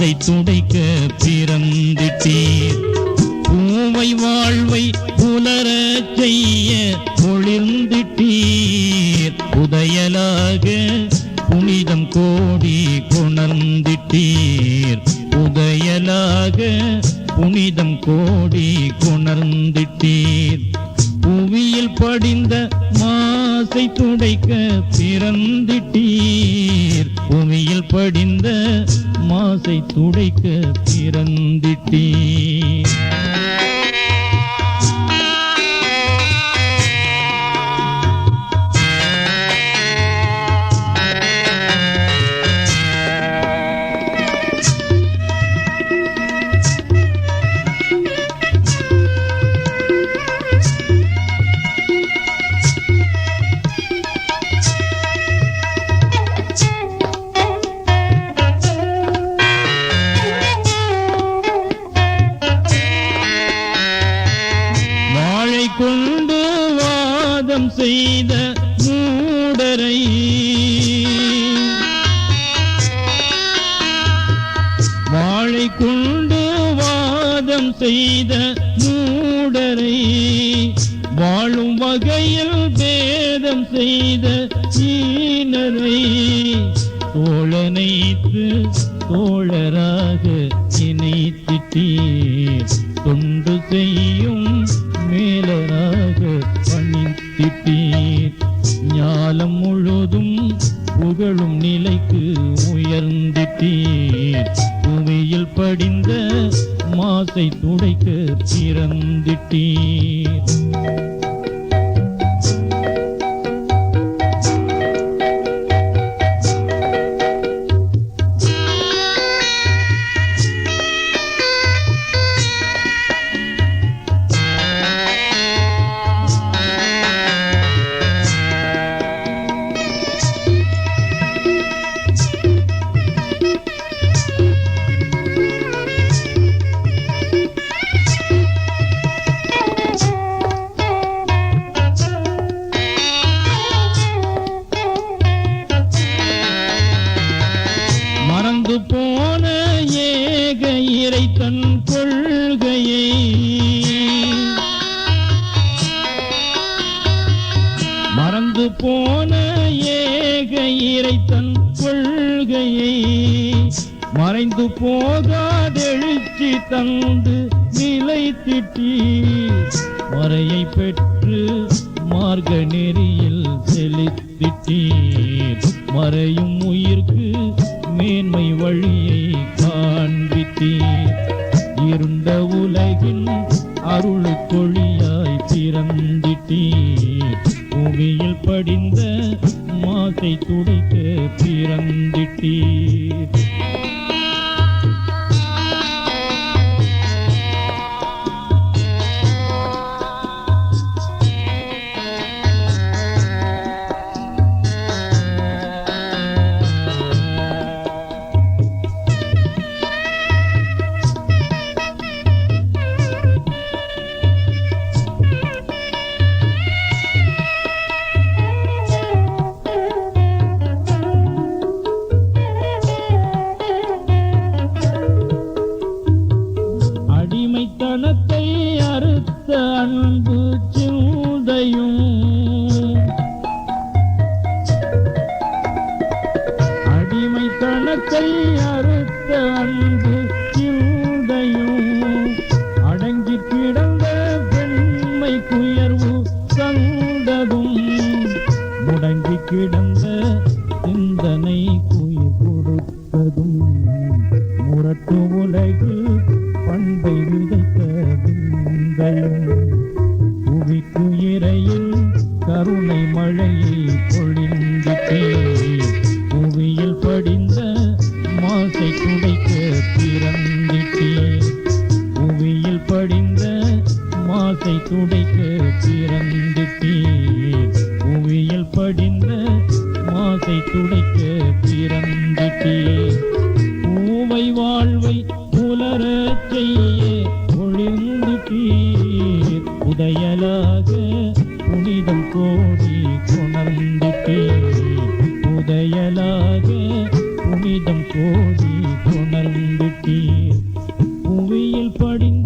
மாசை துடைக்க பிறந்திட்டீர். பூவை வாழ்வை புலர செய்ய ஒளிர்ந்திட்டீர். புதையலாக புனிதம் கோடி கொணர்ந்திட்டீர். புதையலாக புனிதம் கோடி கொணர்ந்திட்டீர். புவியில் படிந்த மாசை துடைக்க பிறந்திட்டீர். புவியில் படிந்த மாசை துடைக்க பிறந்திட்டீர். கொண்டு வாதம் செய்த மூடரை வாழை கொண்டு வாதம் செய்த மூடரை வாழும் வகையில் பேதம் செய்த ஈனரை தோழனைத்து தோழராக இணைத்திட்டீர். தொண்டு செய்யும் மேலராக பணித்திட்டீர். ஞாலம் முழுதும் புகழும் நிலைக்கு உயர்ந்திட்டீர். புவியில் படிந்த மாசை துடைக்க பிறந்திட்டீர். மறந்து போன ஏக இறை தன் கொள்கையை மறந்து போன ஏக இறை தன் கொள்கையை மறைந்து போகாதெழுச்சி தந்து நிலைத்திட்டீர். மறையை பெற்று மார்க்க நெறியில் செலுத்திட்டீர். மறையும் உயிர்க்கு மேன்மை வழியை காண்பித்தீர். இருண்ட உலகின் அருளுக்கொழியாய் பிறந்திட்டீர். பூமியில் படிந்த மாசை துடைக்க பிறந்திட்டீர். அடிமைத்தனத்தை அறுத்த அன்பு சிந்தையும் அடிமைத்தனத்தை அறுத்த அன்பு சிந்தையும் அடங்கி கிடந்த பெண்மை குயர்வு கண்டதும் முடங்கி கிடந்த சிந்தனை குயிர் கொடுத்ததும் முரட்டு உலகில் பண்பை விதைத்த விந்தையும் புவிக்கு இறையில் கருணை மழையை பொழிந்திட்டீர். புவியில் படிந்த மாசை துடைக்க பிறந்திட்டீர். புவியில் படிந்த மாசை துடைக்க பிறந்திட்டீர். புவியில் படிந்த மாசை துடைக்க பிறந்திட்டீர். பூவை வாழ்வை புலர செய்ய ஒளிர்ந்திட்டீர். புதையலாக புனிதம் கோடி கொணர்ந்திட்டீர். புதையலாக புனிதம் கோடி கொணர்ந்திட்டீர். புவியில் படிந்த